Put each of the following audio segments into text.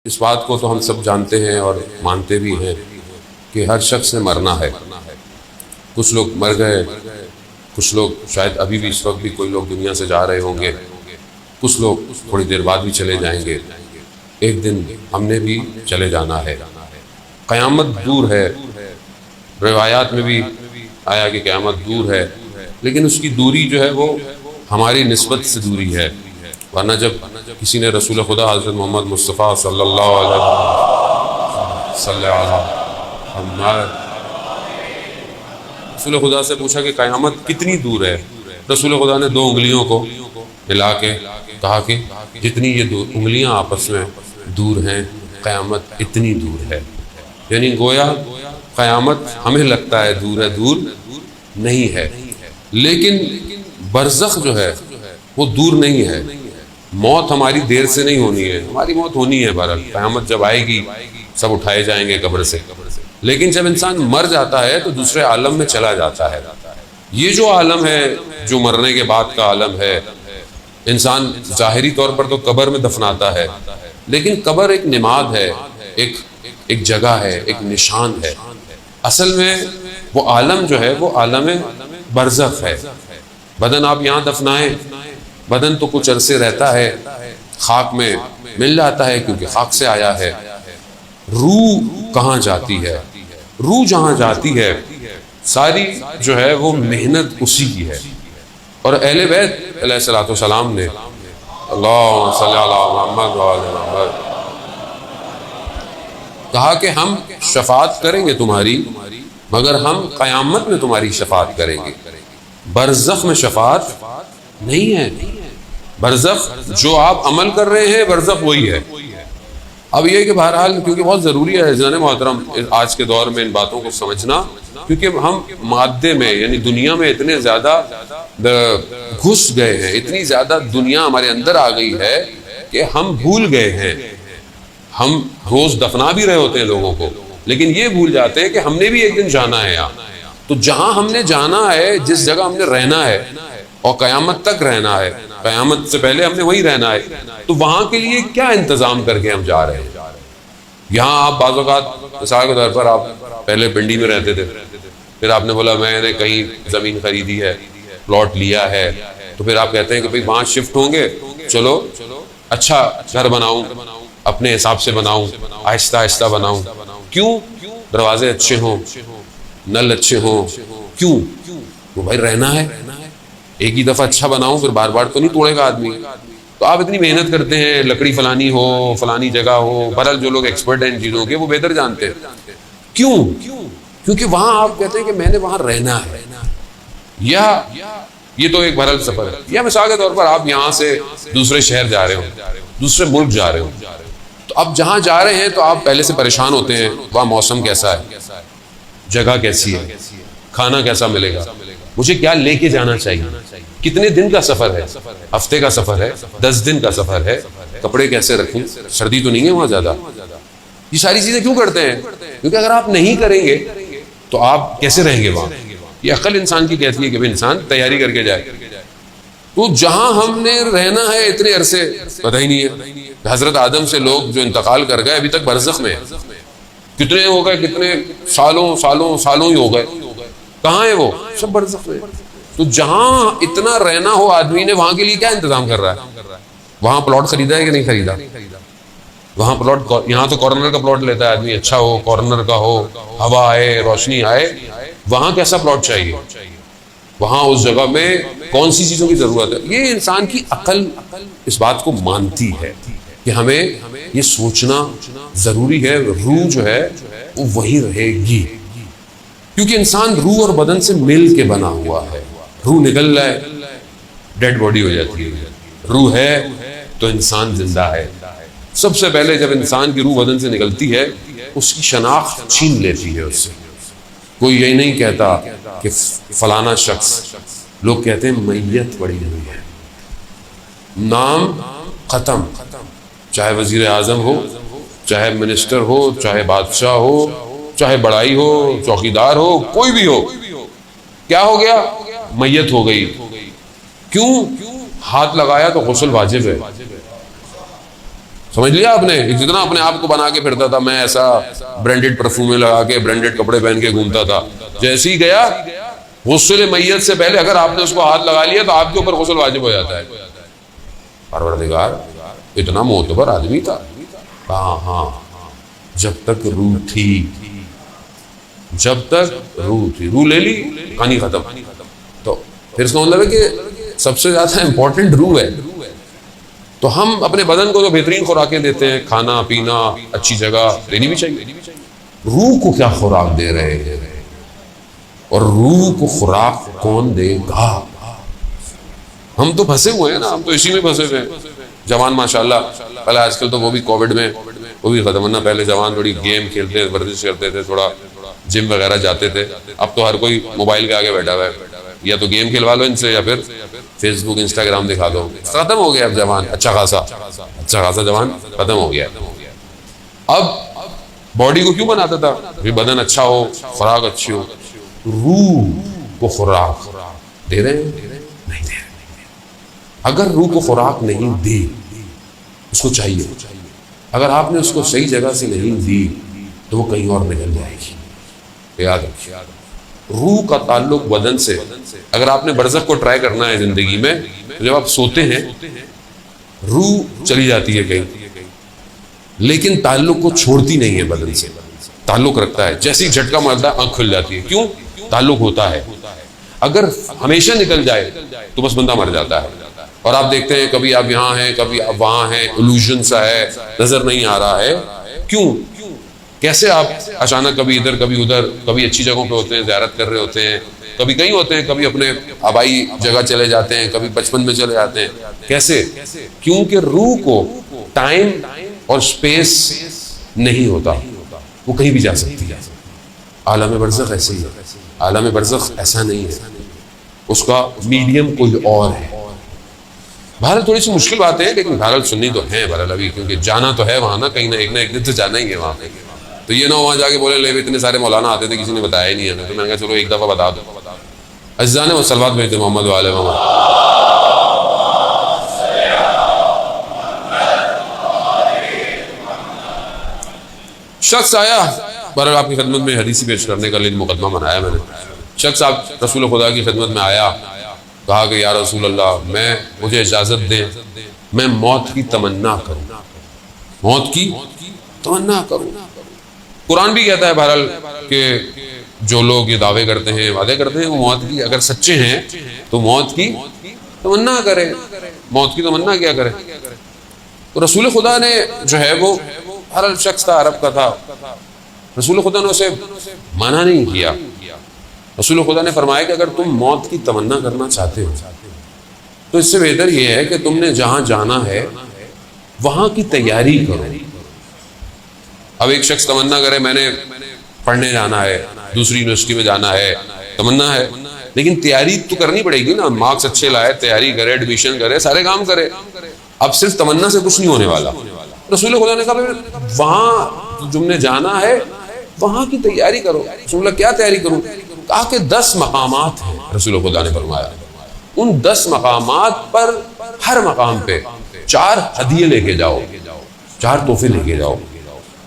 اس بات کو تو ہم سب جانتے ہیں اور مانتے بھی ہیں کہ ہر شخص نے مرنا ہے۔ کچھ لوگ مر گئے، کچھ لوگ شاید ابھی بھی اس وقت بھی کوئی لوگ دنیا سے جا رہے ہوں گے، کچھ لوگ تھوڑی دیر بعد بھی چلے جائیں گے۔ ایک دن ہم نے بھی چلے جانا ہے۔ قیامت دور ہے، روایات میں بھی آیا کہ قیامت دور ہے، لیکن اس کی دوری جو ہے وہ ہماری نسبت سے دوری ہے۔ ورنہ جب کسی نے رسول خدا حضرت محمد مصطفیٰ صلی اللہ علیہ وسلم رسول خدا سے پوچھا کہ قیامت کتنی دور ہے، رسول خدا نے 2 انگلیوں کو ملا کے کہا کہ جتنی یہ 2 انگلیاں آپس میں دور ہیں قیامت اتنی دور ہے۔ یعنی گویا قیامت ہمیں لگتا ہے دور نہیں ہے، لیکن برزخ جو ہے وہ دور نہیں ہے۔ موت ہماری دیر سے نہیں ہونی ہے، ہماری موت ہونی ہے بہرحال، قیامت جب آئے گی سب اٹھائے جائیں گے قبر سے، لیکن جب انسان مر جاتا ہے تو دوسرے عالم میں چلا جاتا ہے۔ یہ جو عالم ہے، جو مرنے کے بعد کا عالم ہے، انسان ظاہری طور پر تو قبر میں دفناتا ہے، لیکن قبر ایک نماد ہے، ایک جگہ ہے، ایک نشان ہے۔ اصل میں وہ عالم جو ہے وہ عالم برزخ ہے۔ بدن آپ یہاں دفنائیں، بدن تو کچھ عرصے رہتا ہے، خاک میں مل جاتا ہے کیونکہ خاک سے آیا ہے۔ روح کہاں جاتی ہے؟ روح جہاں جاتی ہے ساری جو ہے وہ محنت اسی کی ہے۔ اور اہل بیت علیہ الصلوۃ والسلام نے اللہم صلی علی محمد وعلی محمد کہا کہ ہم شفاعت کریں گے تمہاری، مگر ہم قیامت میں تمہاری شفاعت کریں گے، برزخ میں شفاعت نہیں ہے۔ برزخ جو آپ عمل کر رہے ہیں برزخ وہی ہے۔ اب یہ کہ بہرحال کیونکہ بہت ضروری ہے جناب محترم آج کے دور میں ان باتوں کو سمجھنا، کیونکہ ہم مادے میں یعنی دنیا میں اتنے زیادہ گھس گئے ہیں، اتنی زیادہ دنیا ہمارے اندر آ گئی ہے کہ ہم بھول گئے ہیں۔ ہم روز دفنا بھی رہے ہوتے ہیں لوگوں کو، لیکن یہ بھول جاتے ہیں کہ ہم نے بھی ایک دن جانا ہے یہاں۔ تو جہاں ہم نے جانا ہے، جس جگہ ہم نے رہنا ہے اور قیامت تک رہنا ہے، قیامت سے پہلے ہم نے وہیں رہنا ہے، تو وہاں کے لیے کیا انتظام کر کے ہم جا رہے ہیں؟ یہاں آپ بعض اوقات مثال کے طور پر آپ پہلے پنڈی میں رہتے تھے، پھر آپ نے بولا میں نے کہیں زمین خریدی ہے، پلاٹ لیا ہے، تو پھر آپ کہتے ہیں کہ بھئی وہاں شفٹ ہوں گے، چلو اچھا گھر بناؤں، اپنے حساب سے بناؤں، آہستہ آہستہ بناؤں۔ کیوں؟ دروازے اچھے ہوں، نل اچھے ہوں۔ کیوں؟ وہ بھائی رہنا ہے، ایک ہی دفعہ اچھا بناؤں پھر بار بار تو نہیں توڑے گا آدمی۔ تو آپ اتنی محنت کرتے ہیں، لکڑی فلانی ہو، فلانی جگہ ہو، بہرحال جو لوگ ایکسپرٹ ہیں ان چیزوں کے وہ بہتر جانتے ہیں۔ کیوں؟ کیونکہ وہاں آپ کہتے ہیں کہ میں نے وہاں رہنا ہے، یا یہ تو ایک بہرحال سفر ہے، یا مثال کے طور پر آپ یہاں سے دوسرے شہر جا رہے ہو، دوسرے ملک جا رہے ہو، تو اب جہاں جا رہے ہیں تو آپ پہلے سے پریشان ہوتے ہیں، وہاں موسم کیسا ہے، جگہ کیسی ہے، کھانا کیسا ملے گا، مجھے کیا لے کے جانا چاہیے، کتنے دن کا سفر ہے، ہفتے کا سفر ہے، 10 دن کا سفر ہے، کپڑے کیسے رکھوں، سردی تو نہیں ہے وہاں زیادہ۔ یہ ساری چیزیں کیوں کرتے ہیں؟ کیونکہ اگر آپ نہیں کریں گے تو آپ کیسے رہیں گے وہاں؟ یہ عقل انسان کی کہتی ہے کہ انسان تیاری کر کے جائے۔ تو جہاں ہم نے رہنا ہے اتنے عرصے پتہ ہی نہیں ہے۔ حضرت آدم سے لوگ جو انتقال کر گئے ابھی تک برزخ میں ہیں، کتنے ہو گئے، کتنے سالوں ہی ہو گئے، کہاں ہیں وہ؟ سب برزخ میں۔ تو جہاں اتنا رہنا ہو آدمی نے وہاں کے لیے کیا انتظام کر رہا ہے؟ وہاں پلاٹ خریدا ہے کہ نہیں خریدا؟ وہاں پلاٹ، یہاں تو کارنر کا پلاٹ لیتا ہے آدمی، اچھا ہو، کارنر کا ہو، ہوا آئے، روشنی آئے۔ وہاں کیسا پلاٹ چاہیے؟ وہاں اس جگہ میں کون سی چیزوں کی ضرورت ہے؟ یہ انسان کی عقل اس بات کو مانتی ہے کہ ہمیں یہ سوچنا ضروری ہے۔ روح جو ہے وہ وہی رہے گی، کیونکہ انسان روح اور بدن سے مل کے بنا ہوا ہے۔ روح نکل جائے ڈیڈ باڈی ہو جاتی ہے، روح ہے تو انسان زندہ ہے۔ سب سے پہلے جب انسان کی روح بدن سے نکلتی ہے اس کی شناخت چھین لیتی ہے اس سے۔ کوئی یہی نہیں کہتا کہ فلانا شخص، لوگ کہتے ہیں میت پڑی ہوئی ہے، نام ختم، چاہے وزیر اعظم ہو، چاہے منسٹر ہو، چاہے بادشاہ ہو، چاہے بڑائی ہو، چوکیدار ہو، کوئی بھی ہو، کیا ہو گیا؟ میت ہو گئی۔ کیوں؟ ہاتھ لگایا تو غسل واجب ہے، سمجھ لیا آپ نے؟ جتنا اپنے آپ کو بنا کے پھرتا تھا میں ایسا برانڈیڈ پرفیومیں لگا کے برانڈیڈ کپڑے پہن کے گھومتا تھا، جیسے ہی گیا غسل میت سے پہلے اگر آپ نے اس کو ہاتھ لگا لیا تو آپ کے اوپر غسل واجب ہو جاتا ہے۔ پروردگار اتنا معتبر آدمی تھا، ہاں جب تک روح تھی، جب تک روح تھی، روح لے لی کہانی ختم۔ تو پھر اس کا مطلب ہے کہ سب سے زیادہ امپورٹنٹ روح ہے۔ تو ہم اپنے بدن کو تو بہترین خوراکیں دیتے ہیں، کھانا پینا اچھی جگہ دینی بھی چاہیے، روح کو کیا خوراک دے رہے ہیں، اور روح کو خوراک کون دے گا؟ ہم تو پھنسے ہوئے ہیں نا، ہم تو اسی میں پھنسے ہوئے ہیں۔ جوان ماشاءاللہ پہلے، آج کل تو وہ بھی کووڈ میں وہ بھی ختم، ورنہ پہلے جوان تھوڑی گیم کھیلتے تھے، ورزش کرتے تھے، تھوڑا جم وغیرہ جاتے تھے۔ اب تو ہر کوئی موبائل کے آگے بیٹھا ہوا ہے، یا تو گیم کھلوا لو ان سے، یا پھر فیس بک انسٹاگرام دکھا دو، ختم ہو گیا اب جوان، اچھا خاصا جوان ختم ہو گیا۔ اب باڈی کو کیوں بناتا تھا؟ بدن اچھا ہو، خوراک اچھی ہو۔ روح کو خوراک دے رہے ہیں؟ نہیں دے رہے۔ اگر روح کو خوراک نہیں دی، اس کو چاہیے، اگر آپ نے اس کو صحیح جگہ سے نہیں دی تو وہ کہیں اور نکل جائے گی۔ یاد رکھیے، روح کا تعلق بدن سے۔ اگر آپ نے برزخ کو ٹرائی کرنا ہے زندگی میں، تو جب آپ سوتے ہیں روح چلی جاتی ہے کہیں، لیکن تعلق کو چھوڑتی نہیں ہے، بدن سے تعلق رکھتا ہے۔ جیسے ہی جھٹکا مارتا ہے آنکھ کھل جاتی ہے، کیوں؟ تعلق ہوتا ہے۔ اگر ہمیشہ نکل جائے تو بس بندہ مر جاتا ہے۔ اور آپ دیکھتے ہیں کبھی آپ یہاں ہیں، کبھی آپ وہاں ہیں، illusion سا ہے، نظر نہیں آ رہا ہے۔ کیوں؟ کیسے آپ اچانک کبھی ادھر کبھی ادھر، کبھی اچھی جگہوں پہ ہوتے ہیں، زیارت کر رہے ہوتے ہیں، کبھی کہیں ہوتے ہیں، کبھی اپنے آبائی جگہ چلے جاتے ہیں، کبھی بچپن میں چلے جاتے ہیں۔ کیسے؟ کیونکہ روح کو ٹائم اور سپیس نہیں ہوتا، وہ کہیں بھی جا سکتی ہے۔ عالم برزخ ایسے ہی ہے، عالم برزخ ایسا نہیں ہے، اس کا میڈیم کوئی اور ہے۔ بہرحال تھوڑی سی مشکل باتیں ہیں، لیکن بہرحال سننی تو ہے بہرحال ابھی، کیونکہ جانا تو ہے وہاں نا، کہیں نہ ایک دن تو جانا ہی ہے وہاں پہ۔ تو یہ نہ وہاں جا کے بولے لے اتنے سارے مولانا آتے تھے، کسی نے بتایا ہی نہیں ہے، تو میں نے کہا چلو ایک دفعہ بتا دو۔ عزیزان و صلوات بھیجتے محمد و آل محمد۔ شخص آیا، بہرحال آپ کی خدمت میں حدیثی پیش کرنے کا لیے مقدمہ بنایا میں نے۔ شخص آپ رسول خدا کی خدمت میں آیا، کہا کہ یا رسول اللہ، مجھے اجازت دیں میں موت کی تمنا کروں، موت کی تمنا کروں۔ قرآن بھی کہتا ہے بہرحال کہ جو لوگ یہ دعوے کرتے ہیں، وعدے کرتے ہیں، وہ موت کی اگر سچے ہیں تو موت کی تمنا کرے۔ موت کی تمنا کیا کرے؟ تو رسول خدا نے جو ہے وہ بہرحال شخص تھا، عرب کا تھا، رسول خدا نے اسے منع نہیں کیا۔ رسول خدا نے فرمایا کہ اگر تم موت کی تمنا کرنا چاہتے ہو تو اس سے بہتر یہ ہے کہ تم نے جہاں جانا ہے وہاں کی تیاری کرو۔ اب ایک شخص تمنا کرے میں نے پڑھنے جانا ہے، دوسری یونیورسٹی میں جانا ہے، تمنا ہے، لیکن تیاری تو کرنی پڑے گی نا، مارکس اچھے لائے، تیاری کرے، ایڈمیشن کرے، سارے کام کرے۔ اب صرف تمنا سے کچھ نہیں ہونے والا۔ رسول خدا نے کہا وہاں تم نے جانا ہے وہاں کی تیاری کرو۔ رسول اللہ کیا تیاری کروں؟ کہا کہ 10 مقامات ہیں، رسول خدا نے فرمایا ان 10 مقامات پر ہر مقام پہ 4 ہدیے لے کے جاؤ، 4 تحفے لے کے جاؤ،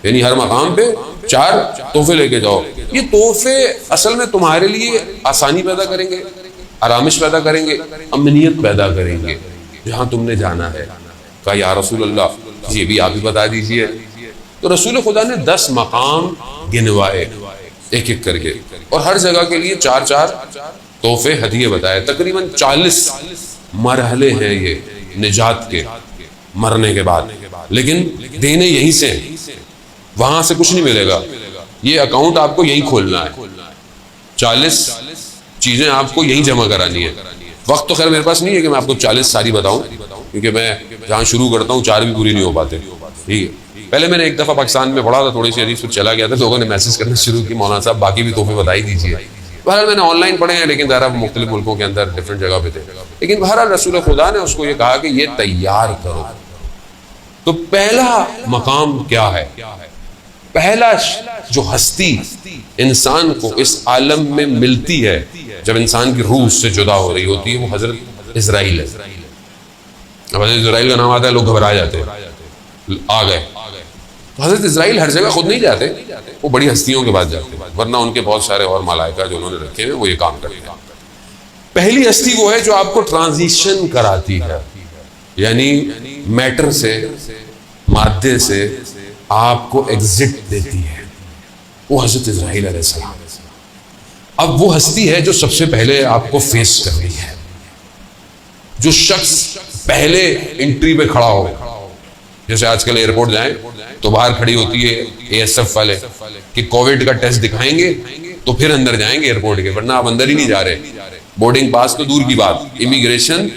یعنی ہر مقام پہ 4 تحفے لے کے جاؤ۔ یہ تحفے اصل میں تمہارے لیے آسانی پیدا کریں گے، آرامش پیدا کریں گے، امنیت پیدا کریں گے جہاں تم نے جانا ہے۔ کہا یا رسول اللہ یہ بھی آپ ہی بتا دیجئے۔ تو رسول خدا نے 10 مقام گنوائے ایک ایک کر کے، اور ہر جگہ کے لیے 4 تحفے ہدیے بتائے۔ تقریباً 40 مرحلے ہیں یہ نجات کے، مرنے کے بعد، لیکن دینے یہیں سے ہیں، وہاں سے کچھ نہیں ملے گا۔ یہ اکاؤنٹ آپ کو یہیں کھولنا ہے، 40 چیزیں آپ کو یہیں جمع کرانی ہے۔ وقت تو خیر میرے پاس نہیں ہے کہ میں آپ کو 40 ساری بتاؤں، کیونکہ میں جہاں شروع کرتا ہوں 4 بھی پوری نہیں ہو پاتے، ٹھیک ہے۔ پہلے میں نے ایک دفعہ پاکستان میں پڑھا تھا، تھوڑی سی حدیث پھر چلا گیا تھا، لوگوں نے میسج کرنا شروع کی مولانا صاحب باقی بھی تحفے بتا ہی دیجیے۔ بہرحال میں نے آن لائن پڑھے ہیں، لیکن ذرا مختلف ملکوں کے اندر ڈفرینٹ جگہ پہ تھے، لیکن بہرحال رسول خدا نے اس کو یہ کہا کہ یہ تیار کرو۔ تو پہلا مقام کیا ہے؟ پہلا جو ہستی انسان کو اس عالم میں ملتی ہے جب انسان کی روح اس سے جدا ہو رہی ہوتی ہے، وہ حضرت اسرائیل ہے۔ اب حضرت اسرائیل کا نام آتا ہے لوگ گھبرا جاتے ہیں، آ گئے. تو حضرت اسرائیل ہر جگہ خود نہیں جاتے، وہ بڑی ہستیوں کے بعد جاتے، ورنہ ان کے بہت سارے اور ملائکہ جو انہوں نے رکھے ہیں وہ یہ کام کرتے ہیں. پہلی ہستی وہ ہے جو آپ کو ٹرانزیشن کراتی ہے، یعنی میٹر سے، مادے سے آپ کو ایگزٹ دیتی ہے، وہ حضرت اسرائیل علیہ السلام. اب وہ ہستی ہے جو سب سے پہلے آپ کو فیس کر رہی ہے. جو شخص پہلے انٹری پہ کھڑا ہو، جیسے آج کل ایئرپورٹ جائیں تو باہر کھڑی ہوتی ہے اے ایس ایف والے کہ کووڈ کا ٹیسٹ دکھائیں گے تو پھر اندر جائیں گے ایئرپورٹ کے، ورنہ آپ اندر ہی نہیں جا رہے. بورڈنگ پاس تو دور کی بات، امیگریشن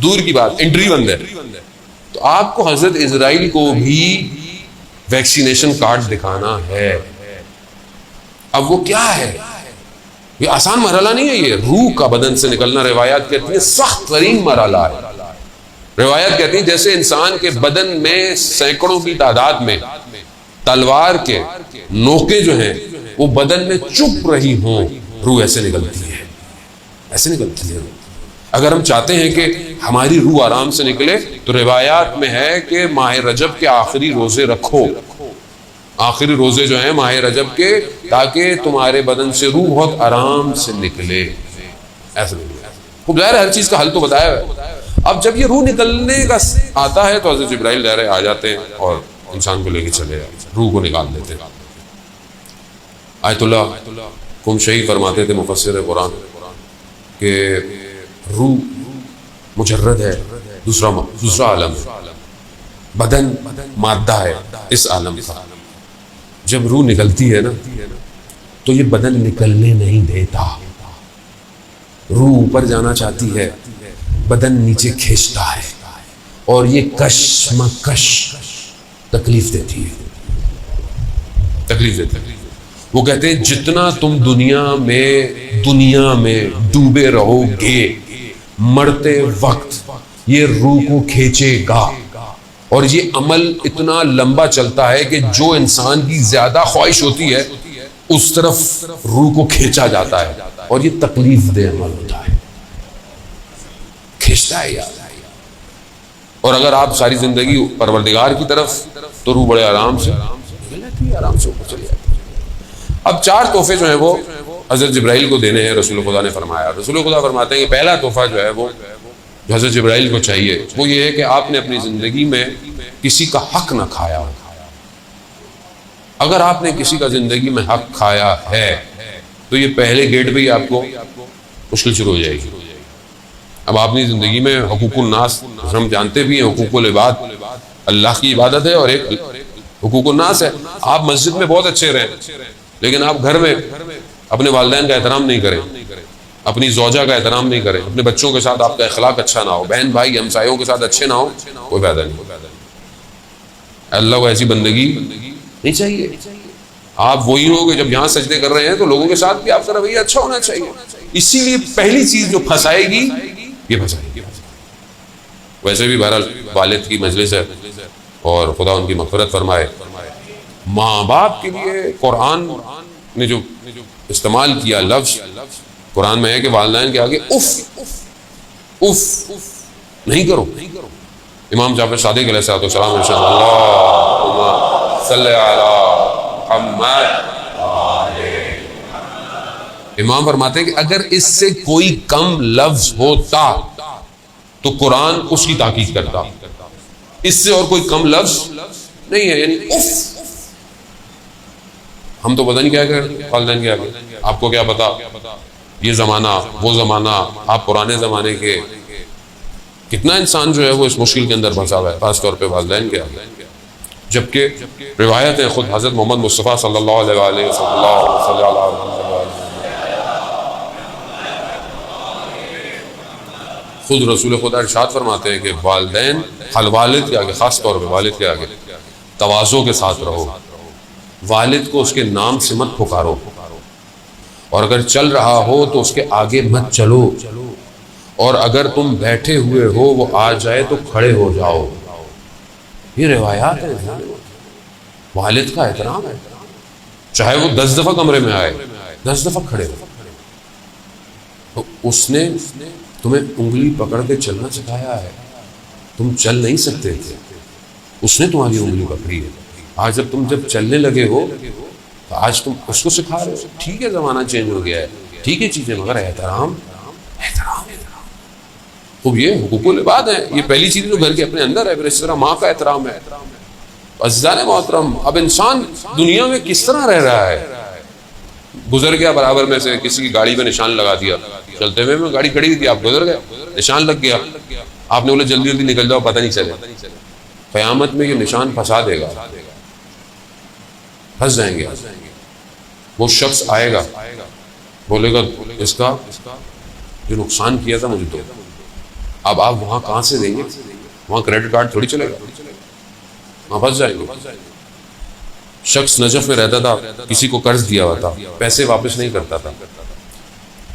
دور کی بات، انٹری بند ہے. تو آپ کو حضرت اسرائیل کو بھی ویکسینیشن کارڈ دکھانا ہے. اب وہ کیا ہے؟ یہ آسان مرحلہ نہیں ہے، یہ روح کا بدن سے نکلنا روایات کہتی ہیں سخت ترین مرحلہ ہے. روایات کہتی ہیں جیسے انسان کے بدن میں سینکڑوں کی تعداد میں تلوار کے نوکیں جو ہیں وہ بدن میں چپ رہی ہوں، روح ایسے نکلتی ہے، ایسے نکلتی ہے. اگر ہم چاہتے ہیں کہ ہماری روح آرام سے نکلے تو روایات میں ہے کہ ماہ رجب کے آخری روزے رکھو، آخری روزے جو ہیں ماہ رجب کے، تاکہ تمہارے بدن سے روح بہت آرام سے نکلے. ایسا نہیں. خوب ظاہر ہے ہر چیز کا حل تو بتایا ہے. اب جب یہ روح نکلنے کا آتا ہے تو حضرت جبرائیل ظاہر آ جاتے ہیں اور انسان کو لے کے چلے جاتے، روح کو نکال دیتے ہیں. آیت اللہ قمشی فرماتے تھے مفسر قرآن کہ روح مجرد ہے، دوسرا عالم ہے، بدن مادہ ہے اس عالم کا. جب روح نکلتی ہے نا تو یہ بدن نکلنے نہیں دیتا. روح اوپر جانا چاہتی ہے، بدن نیچے کھینچتا ہے، اور یہ کشمکش تکلیف دیتی ہے، تکلیف دیتی ہے. وہ کہتے ہیں جتنا تم دنیا میں ڈوبے رہو گے، مرتے وقت یہ روح کو کھینچے گا. اور یہ عمل اتنا لمبا چلتا ہے کہ جو انسان کی زیادہ خواہش ہوتی ہے اس طرف روح کو کھینچا جاتا ہے، اور یہ تکلیف دہ عمل ہوتا ہے، کھینچتا ہے یاد. اور اگر آپ ساری زندگی پروردگار کی طرف تو روح بڑے آرام سے اوپر چلی جاتی. اب 4 تحفے جو ہیں وہ حضرت جبرائیل کو دینے ہیں، رسول خدا نے فرمایا. رسول خدا فرماتے ہیں کہ پہلا تحفہ جو ہے وہ جو حضرت جبرائیل کو چاہیے وہ یہ ہے کہ آپ نے اپنی زندگی میں کسی کا حق نہ کھایا ہو. اگر آپ نے کسی کا زندگی میں حق کھایا ہے تو یہ پہلے گیٹ پہ ہی آپ کو مشکل شروع ہو جائے گی. اب آپ نے زندگی میں حقوق الناس، ہم جانتے بھی ہیں حقوق العباد اللہ کی عبادت ہے اور ایک حقوق الناس ہے. آپ مسجد میں بہت اچھے رہیں لیکن آپ گھر میں اپنے والدین کا احترام نہیں کریں، اپنی زوجہ کا احترام نہیں کریں، اپنے بچوں کے ساتھ آپ کا اخلاق اچھا نہ ہو، بہن بھائی ہمسایوں کے ساتھ اچھے نہ ہو، کوئی فائدہ نہیں. اللہ کو ایسی بندگی نہیں چاہیے. آپ وہی ہو کہ جب یہاں سجدے کر رہے ہیں تو لوگوں کے ساتھ بھی آپ کا رویہ اچھا ہونا چاہیے. اسی لیے پہلی چیز جو پھنسائے گی یہ پھنسائے گی. ویسے بھی بہرحال والد کی مجلس ہے اور خدا ان کی مغفرت فرمائے. ماں باپ کے لیے قرآن نے جو استعمال کیا لفظ قرآن میں ہے کہ والدین کے آگے اف اف نہیں کرو. امام جعفر صادق علیہ السلام اللہم صلی علی محمد. امام فرماتے ہیں کہ اگر اس سے کوئی کم لفظ ہوتا تو قرآن اس کی تاکید کرتا، اس سے اور کوئی کم لفظ نہیں ہے. یعنی اف، ہم تو پتہ نہیں کیا کر والدین کے آگے. آپ کو کیا پتا یہ زمانہ وہ زمانہ، آپ پرانے زمانے کے. کتنا انسان جو ہے وہ اس مشکل کے اندر پھنسا ہوا ہے، خاص طور پہ والدین کے آگے. جبکہ روایت ہے خود حضرت محمد مصطفیٰ صلی اللہ علیہ وسلم خود رسول خدا ارشاد فرماتے ہیں کہ والدین والد کے آگے، خاص طور پہ والد کے آگے تواضع کے ساتھ رہو. والد کو اس کے نام سے مت پکارو، اور اگر چل رہا ہو تو اس کے آگے مت چلو، اور اگر تم بیٹھے ہوئے ہو وہ آ جائے تو کھڑے ہو جاؤ. یہ روایات ہیں. والد کا احترام ہے، چاہے وہ 10 دفعہ کمرے میں آئے 10 دفعہ کھڑے ہو. تو اس نے تمہیں انگلی پکڑ کے چلنا سکھایا ہے، تم چل نہیں سکتے تھے اس نے تمہاری انگلی پکڑی ہے. آج جب چلنے لگے ہو تو آج تم اس کو سکھا رہے ہو. ٹھیک ہے زمانہ چینج ہو گیا ہے, ٹھیک ہے چیزیں, مگر احترام. خوب یہ حقوق العباد ہے, یہ پہلی چیز جو گھر کے اپنے اندر ہے. پھر اس طرح ماں کا احترام ہے. عزیزان محترم, اب انسان دنیا میں کس طرح رہ رہا ہے؟ گزر گیا برابر میں سے, کسی کی گاڑی میں نشان لگا دیا, چلتے ہوئے میں گاڑی کھڑی تھی, آپ گزر گئے, نشان لگ گیا, آپ نے بولے جلدی جلدی نکل جاؤ پتہ نہیں چلے. قیامت میں یہ نشان پھنسا دے گا, پھنس جائیں گے. وہ شخص آئے گا, بولے گا اس کا جو نقصان کیا تھا مجھے دو. اب آپ وہاں کہاں سے دیں گے؟ وہاں کریڈٹ کارڈ تھوڑی چلے گا, وہاں پھنس جائیں گے. شخص نجف میں رہتا تھا, کسی کو قرض دیا ہوا تھا, پیسے واپس نہیں کرتا تھا,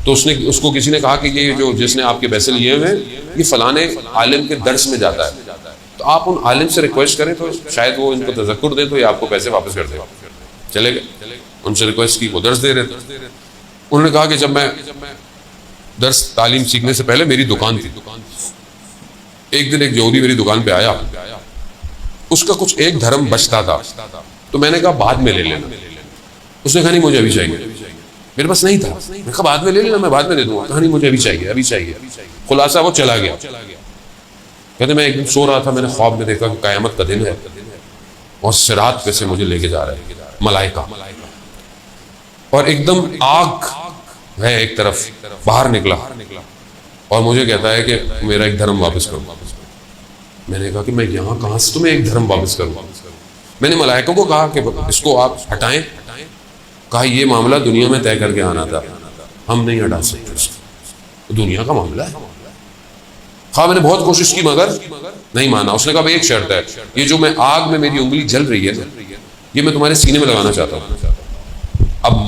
تو اس کو کسی نے کہا کہ یہ جو جس نے آپ کے پیسے لیے ہوئے ہیں یہ فلانے عالم کے درس میں جاتا ہے, تو آپ ان عالم سے ریکویسٹ کریں تو شاید وہ ان کو تذکر دیں تو یہ آپ کو پیسے واپس کر دے. چلے گئے, ان سے ریکویسٹ کی, وہ درس دے رہے تھے. انہوں نے کہا کہ جب میں درس تعلیم سیکھنے سے پہلے میری دکان تھی, ایک دن ایک یہودی میری دکان پہ آیا, اس کا کچھ ایک دھرم بچتا تھا, تو میں نے کہا بعد میں لے لینا. اس نے کہا نہیں مجھے ابھی چاہیے, میرے پاس نہیں تھا. میں کہا بعد میں لے لینا, میں بعد میں دے دوں گا. کہا نہیں مجھے ابھی چاہیے, ابھی چاہیے. خلاصہ وہ چلا گیا. کہتے میں ایک دن سو رہا تھا, میں نے خواب میں دیکھا کہ قیامت کا دن ہے اور صراط پہ سے مجھے لے کے جا رہا ہے ملائکہ, اور ایک دم آگ ہے ایک طرف, باہر نکلا اور مجھے کہتا ہے کہ میرا ایک دھرم واپس کرو. میں نے کہا کہ میں یہاں کہاں سے تمہیں ایک دھرم واپس کروں؟ میں نے ملائکوں کو کہا کہ اس کو آپ ہٹائیں. کہا یہ معاملہ دنیا میں طے کر کے آنا تھا, ہم نہیں ہٹا سکتے اس کو, دنیا کا معاملہ ہے. خواہ میں نے بہت کوشش کی مگر نہیں مانا. اس نے کہا بھائی ایک شرط ہے, یہ جو میں آگ میں میری انگلی جل رہی ہے یہ میں تمہارے سینے میں لگانا چاہتا ہوں. اب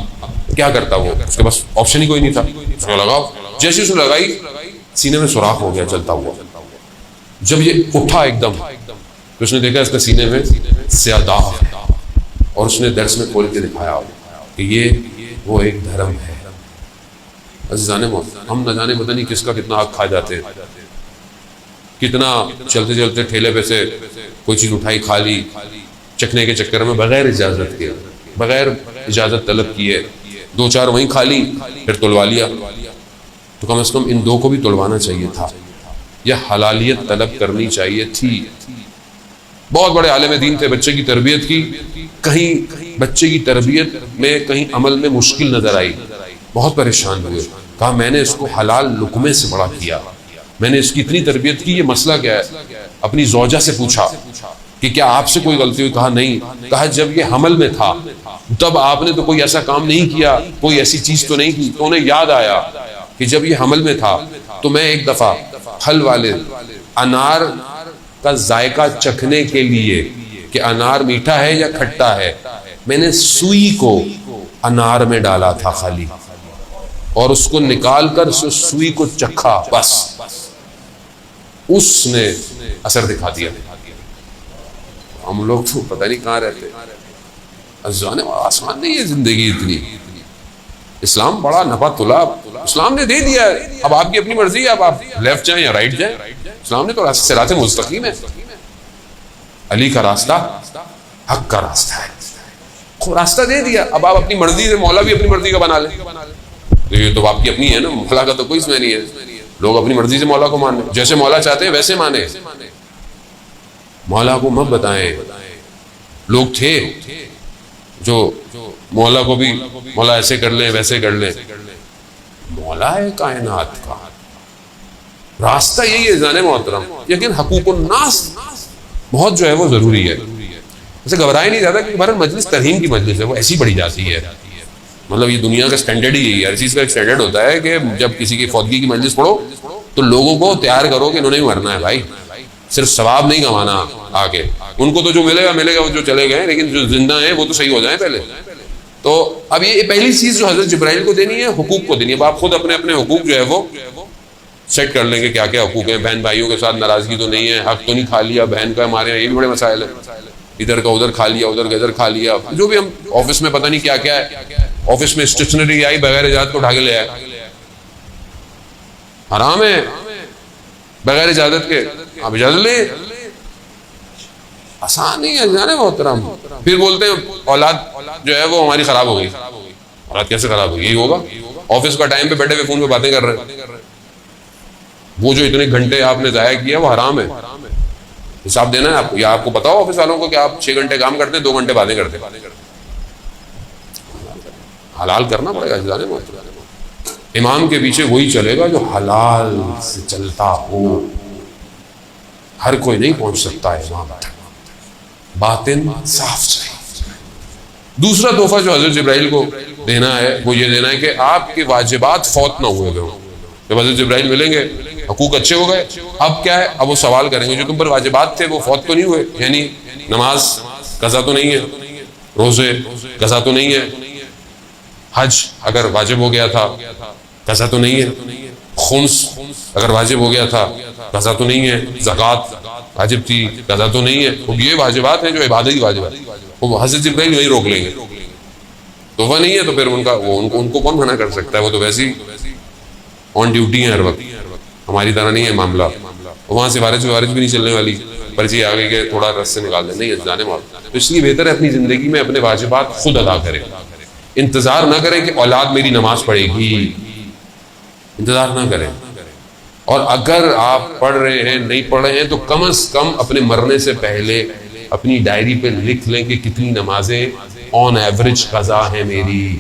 کیا کرتا وہ, اس کے پاس آپشن ہی کوئی نہیں تھا. اس نے لگاؤ, جیسے اس نے لگائی سینے میں سوراخ ہو گیا چلتا ہوا. جب یہ اٹھا ایک دم تو اس نے دیکھا اس کے سینے میں سیاہ داغ ہے, اور اس نے درس میں کھول کے دکھایا کہ یہ وہ ایک دھرم ہے. عزیزان ہم نہ جانے پتہ نہیں کس کا کتنا آگ کھا جاتے ہیں, کتنا چلتے چلتے ٹھیلے پہ سے کوئی چیز اٹھائی کھا لی چکھنے کے چکر میں, بغیر اجازت کے, بغیر اجازت طلب کیے, دو چار وہیں کھا لی پھر تلوا لیا. تو کم از کم ان دو کو بھی تلوانا چاہیے تھا, یا حلالیت طلب کرنی چاہیے تھی. بہت بڑے عالم دین تھے, بچے کی تربیت کی, کہیں بچے کی تربیت میں کہیں عمل میں مشکل نظر آئی, بہت پریشان ہوئے. کہا میں نے اس کو حلال لقمے سے بڑا کیا, میں نے اس کی اتنی تربیت کی, یہ مسئلہ کیا ہے؟ اپنی زوجہ سے پوچھا کہ کیا آپ سے کوئی غلطی ہوئی؟ کہا نہیں. کہا جب یہ حمل میں تھا تب آپ نے تو کوئی ایسا کام نہیں کیا, کوئی ایسی چیز تو نہیں کی. تو انہیں یاد آیا کہ جب یہ حمل میں تھا تو میں ایک دفعہ پھل والے انار کا ذائقہ چکھنے کے لیے کہ انار میٹھا ہے یا کھٹا ہے, میں نے سوئی کو انار میں ڈالا تھا خالی, اور اس کو نکال کر سوئی کو چکھا, بس اس نے اثر دکھا دیا. ہم لوگ تو پتہ نہیں کہاں رہتے. آسمان نہیں ہے زندگی اتنی. اسلام بڑا نفع تلا, اسلام نے دے دیا ہے, اب آپ کی اپنی مرضی ہے, اب آپ لیفٹ جائیں یا رائٹ جائیں. اسلام نے تو صراط مستقیم ہے, علی کا راستہ حق کا راستہ ہے, راستہ دے دیا. اب آپ اپنی مرضی سے, مولا بھی اپنی مرضی کا بنا لیں, تو یہ تو آپ کی اپنی ہے نا, مولا کا تو کوئی اس میں نہیں ہے. لوگ اپنی مرضی سے مولا کو مانیں, جیسے مولا چاہتے ہیں ویسے مانیں, مولا کو مت بتائیں. لوگ تھے جو مولا کو بھی مولا ایسے کر لیں ویسے کر لیں. مولا ہے کائنات کا, راستہ یہی ہے جانے محترم. لیکن حقوق الناس بہت جو ہے وہ ضروری ہے. اسے گھبرائے نہیں جاتا کہ ہمارا مجلس ترہیم کی مجلس ہے, وہ ایسی بڑھی جاتی ہے. مطلب یہ دنیا کا سٹینڈرڈ ہی یہی ہے, ہر چیز کا ایک سٹینڈرڈ ہوتا ہے کہ جب کسی کی فوتگی کی مجلس پڑھو تو لوگوں کو تیار کرو کہ انہوں نے بھی مرنا ہے بھائی, صرف ثواب نہیں کمانا آ کے. ان کو تو جو ملے گا وہ جو چلے گئے, لیکن جو زندہ ہیں وہ تو صحیح ہو جائیں پہلے. تو اب یہ پہلی چیز جو حضرت جبرائیل کو دینی ہے, حقوق کو دینی ہے. اب آپ خود اپنے اپنے حقوق جو ہے وہ سیٹ کر لیں گے, کیا کیا حقوق ہیں. بہن بھائیوں کے ساتھ ناراضگی تو نہیں ہے, حق تو نہیں کھا لیا بہن کا, ہمارے یہاں یہ بھی بڑے مسائل ہیں, ادھر کا ادھر کھا لیا, ادھر کا ادھر کھا لیا. جو بھی ہم آفس میں پتہ نہیں کیا کیا ہے, آفس میں اسٹیشنری آئی بغیر اجازت کو اٹھا کے لے آئے, حرام ہے بغیر اجازت کے. آپ اجازت لیں, آسان نہیں ہے جانے محترم. پھر بولتے ہیں اولاد جو ہے وہ ہماری خراب ہو گئی. اولاد کیسے خراب ہوگی؟ یہی ہوگا آفس کا ٹائم پہ بیٹھے ہوئے فون پہ باتیں کر رہے ہیں. وہ جو اتنے گھنٹے آپ نے ضائع کیا وہ حرام ہے. حساب دینا ہے آپ کو. یا آپ کو بتاؤ آفس والوں کو کہ آپ 6 گھنٹے کام کرتے ہیں 2 گھنٹے باتیں کرتے ہیں. حلال کرنا پڑے گا جانے محترم. امام کے پیچھے وہی چلے گا جو حلال سے چلتا ہو. ہر کوئی نہیں پہنچ سکتا ہے امام تک. باطن صاف چاہیے. دوسرا تحفہ جو حضرت جبرائیل کو دینا ہے وہ یہ دینا ہے کہ آپ کے واجبات فوت نہ ہوئے ہوں. جب حضرت جبرائیل ملیں گے حقوق اچھے ہو گئے. اب کیا ہے؟ اب وہ سوال کریں گے جو تم پر واجبات تھے وہ فوت تو نہیں ہوئے؟ یعنی نماز قضا تو نہیں ہے، روزے قضا تو نہیں ہے، حج اگر واجب ہو گیا تھا قضا تو نہیں ہے، خمس اگر واجب ہو گیا تھا قضا تو نہیں ہے، زکوٰۃ واجب تھی قضا تو نہیں ہے. یہ واجبات ہیں جو عبادتی واجبات. وہ حضرت جبرائیل وہی روک لیں گے. تحفہ نہیں ہے تو پھر ان کو کون منع کر سکتا ہے؟ وہ تو ویسے ہی آن ڈیوٹی ہیں ہر وقت. ہماری طرح نہیں ہے معاملہ. وہاں سے وارث بھی نہیں چلنے والی. پرچی آگے کے تھوڑا رس سے نکال دیں. نہیں جانے معاملہ. تو اس لیے بہتر ہے اپنی زندگی میں اپنے واجبات خود ادا کریں. انتظار نہ کریں کہ اولاد میری نماز پڑھے گی. انتظار نہ کریں. اور اگر آپ پڑھ رہے ہیں نہیں پڑھ رہے ہیں تو کم از کم اپنے مرنے سے پہلے اپنی ڈائری پہ لکھ لیں کہ کتنی نمازیں آن ایوریج قضا ہیں میری.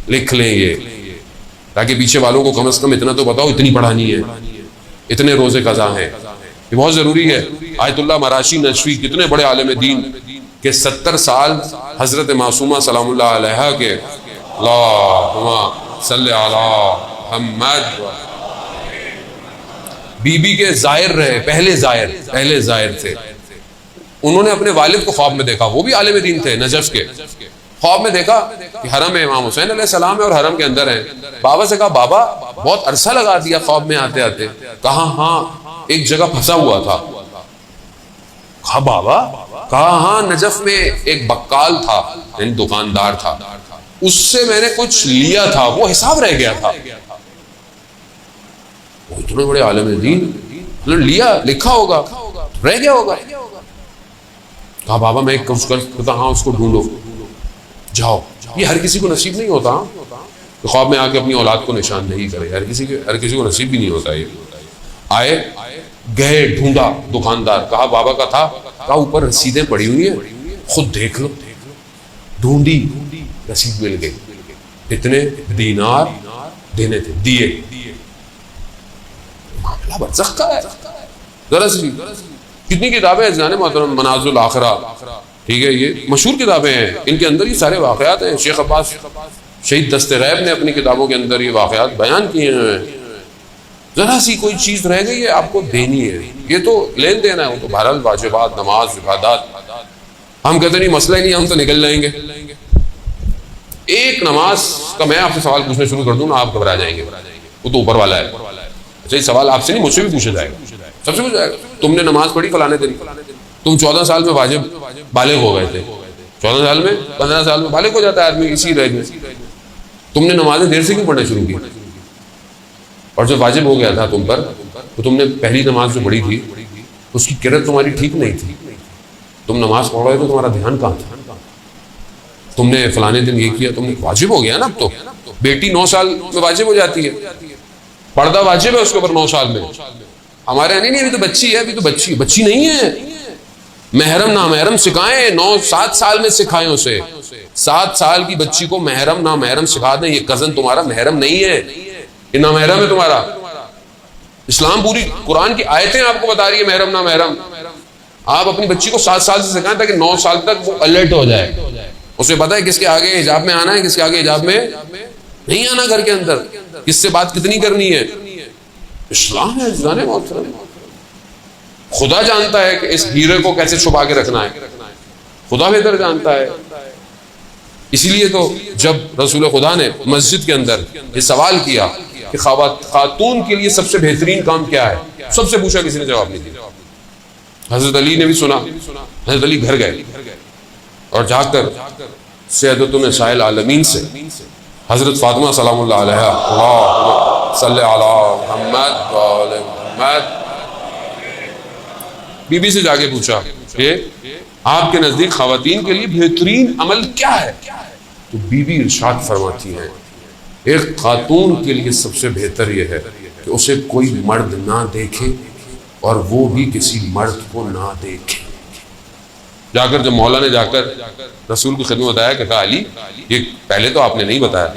لکھ لیں یہ تاکہ پیچھے والوں کو کم از کم اتنا تو بتاؤ اتنی پڑھانی ہے، اتنے روزے قضا ہیں. یہ بہت ضروری ہے. آیت اللہ مراشی نشوی کتنے بڑے عالم دین کہ 70 سال حضرت معصومہ سلام اللہ علیہا کے اللہم صلی علی محمد بی بی کے زائر رہے. پہلے زائر تھے. انہوں نے اپنے والد کو خواب میں دیکھا. وہ بھی عالم دین تھے نجف کے. خواب میں دیکھا کہ حرم میں امام حسین علیہ السلام ہے اور حرم کے اندر ہیں. بابا سے کہا بابا بہت عرصہ لگا دیا خواب میں آتے آتے. کہا ہاں ایک جگہ پھنسا ہوا تھا. کہا بابا؟ کہا ہاں نجف میں ایک بکال تھا یعنی دکاندار تھا، اس سے میں نے کچھ لیا تھا وہ حساب رہ گیا تھا. وہ اتنے بڑے عالم دین لیا لکھا ہوگا رہ گیا ہوگا. کہا بابا میں کچھ کرتا ہاں اس کو ڈھونڈو جاؤ. یہ ہر کسی کو نصیب نہیں ہوتا کہ خواب میں آ کے اپنی اولاد کو نشاندہی کرے. ہر کسی کو نصیب بھی نہیں ہوتا. یہ آئے گئے ڈھونڈا دکاندار. کہا بابا کا تھا. کہا اوپر رسیدیں پڑی ہوئی ہیں خود دیکھ لو. ڈھونڈی رسید مل گئی. اتنے دینار دینے تھے دیے. معاملہ برزخ کا ہے. ذرا سی کتنی کتابیں جانے محترم منازل الاخرہ ٹھیک ہے یہ مشہور کتابیں ہیں. ان کے اندر یہ سارے واقعات ہیں. شیخ عباس شہید دست غیب نے اپنی کتابوں کے اندر یہ واقعات بیان کیے ہیں. ذرا سی کوئی چیز رہ گئی ہے آپ کو دینی ہے. یہ تو لین دین ہے. وہ تو بہرحال واجبات نماز عبادات. ہم کہتے نہیں مسئلہ ہی نہیں ہم تو نکل جائیں گے. ایک نماز کا میں آپ سے سوال پوچھنا شروع کر دوں نا آپ گھبرا جائیں گے. وہ تو اوپر والا ہے. اچھا یہ سوال آپ سے نہیں مجھ سے بھی پوچھا جائے گا. سب سے پوچھا جائے گا تم نے نماز پڑھی فلانے دن. تم 14 سال میں واجب بالغ ہو گئے تھے. 14 سال میں 15 سال میں بالغ ہو جاتا ہے آدمی اسی رہ گئے. تم نے نمازیں دیر سے کیوں پڑھنا شروع کی؟ اور جب واجب ہو گیا تھا تم پر تو تم نے پہلی نماز جو پڑھی تھی اس کی قرت تمہاری ٹھیک نہیں تھی. تم نماز پڑھ رہے تو تمہارا دھیان کہاں تھا؟ تم نے فلانے دن یہ کیا. تم نے واجب ہو گیا نا. اب تو بیٹی 9 سال میں واجب ہو جاتی ہے. پردہ واجب ہے اس کے اوپر 9 سال میں. ہمارے یہاں نہیں ابھی تو بچی ہے. ابھی تو بچی نہیں ہے. محرم نامحرم سکھائیں. 7 سال میں سکھائیں اسے. 7 سال کی بچی کو محرم نامحرم سکھا دیں. یہ کزن تمہارا محرم نہیں ہے یہ نامحرم ہے تمہارا. اسلام پوری قرآن کی آیتیں آپ کو بتا رہی ہے محرم نامحرم. آپ اپنی بچی کو 7 سال سے سکھائیں تاکہ 9 سال تک وہ الرٹ ہو جائے. اسے پتا ہے کس کے آگے حجاب میں آنا ہے کس کے آگے حجاب میں نہیں آنا. گھر کے اندر کس سے بات کتنی کرنی ہے. اسلام ہے جانے محترم. خدا جانتا ہے کہ اس ہیرے کو کیسے چھپا کے رکھنا ہے. خدا بہتر جانتا ہے. اسی لیے تو جب رسول خدا نے مسجد کے اندر یہ سوال کیا کہ خاتون کے لیے سب سے بہترین کام کیا ہے, سب سے پوچھا, کسی نے جواب نہیں دیا. حضرت علی نے بھی سنا. حضرت علی گھر گئے اور جا کر سیدۃ النساء العالمین سے حضرت فاطمہ سلام اللہ علیہا اللہم صلی علی محمد وآل محمد بی بی سے جا کے پوچھا کہ آپ کے نزدیک خواتین کے لیے بہترین عمل کیا ہے؟ تو بی بی ارشاد فرماتی ہیں ایک خاتون کے لیے سب سے بہتر یہ ہے کہ اسے کوئی مرد نہ دیکھے اور وہ بھی کسی مرد کو نہ دیکھے۔ جا کر جب مولا نے جا کر رسول کی خدمت آیا کہ کہا علی یہ پہلے تو آپ نے نہیں بتایا،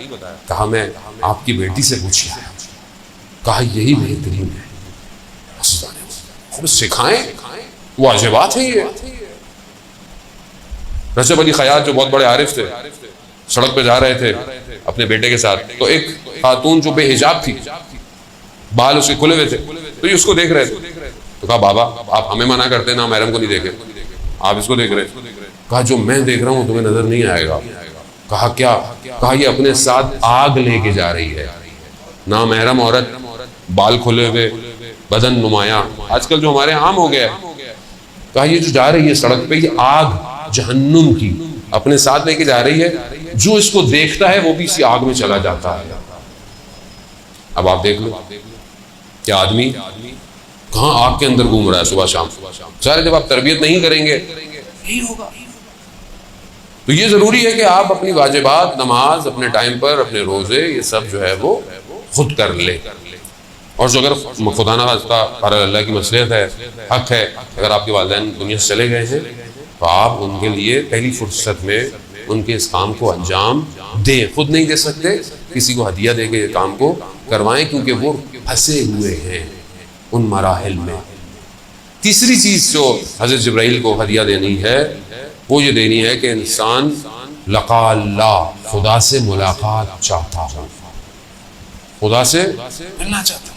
کہا میں آپ کی بیٹی سے پوچھ لیا، کہا یہی بہترین ہے، خود سکھائیں، واجبات ہیں یہ۔ رجب علی خیاط جو بہت بڑے عارف تھے، سڑک پہ جا رہے تھے اپنے بیٹے کے ساتھ، تو ایک خاتون جو بے حجاب تھی، بال اس کے کھلے ہوئے تھے، تو یہ اس کو دیکھ رہے تھے، تو کہا بابا آپ ہمیں منع کرتے ہیں نا محرم کو نہیں دیکھے، آپ اس کو دیکھ رہے ہیں۔ کہا جو میں دیکھ رہا ہوں تمہیں نظر نہیں آئے گا۔ کہا کیا؟ کہا یہ اپنے ساتھ آگ لے کے جا رہی ہے، نامحرم عورت، بال کھلے ہوئے، بدن نمایاں، آج کل جو ہمارے عام ہو گیا ہے۔ کہا یہ جو جا رہی ہے سڑک پہ، یہ آگ جہنم کی اپنے ساتھ لے کے جا رہی ہے، جو اس کو دیکھتا ہے وہ بھی اسی آگ میں چلا جاتا ہے۔ اب آپ دیکھ لو کہ آدمی کہاں آگ کے اندر گھوم رہا ہے صبح شام۔ سارے جب آپ تربیت نہیں کریں گے نہیں ہوگا۔ تو یہ ضروری ہے کہ آپ اپنی واجبات، نماز اپنے ٹائم پر، اپنے روزے، یہ سب جو ہے وہ خود کر لے۔ اور جو اگر خدا نہ خواستہ اللہ کی مصلحت ہے، حق ہے، اگر آپ کے والدین دنیا سے چلے گئے ہیں تو آپ ان کے لیے پہلی فرصت میں ان کے اس کام کو انجام دیں۔ خود نہیں دے سکتے، کسی کو ہدیہ دے کے یہ کام کو کروائیں، کیونکہ وہ پھنسے ہوئے ہیں ان مراحل میں۔ تیسری چیز جو حضرت جبرائیل کو ہدیہ دینی ہے وہ یہ دینی ہے کہ انسان لقاء اللہ، خدا سے ملاقات چاہتا ہو، خدا سے ملنا چاہتا ہوں۔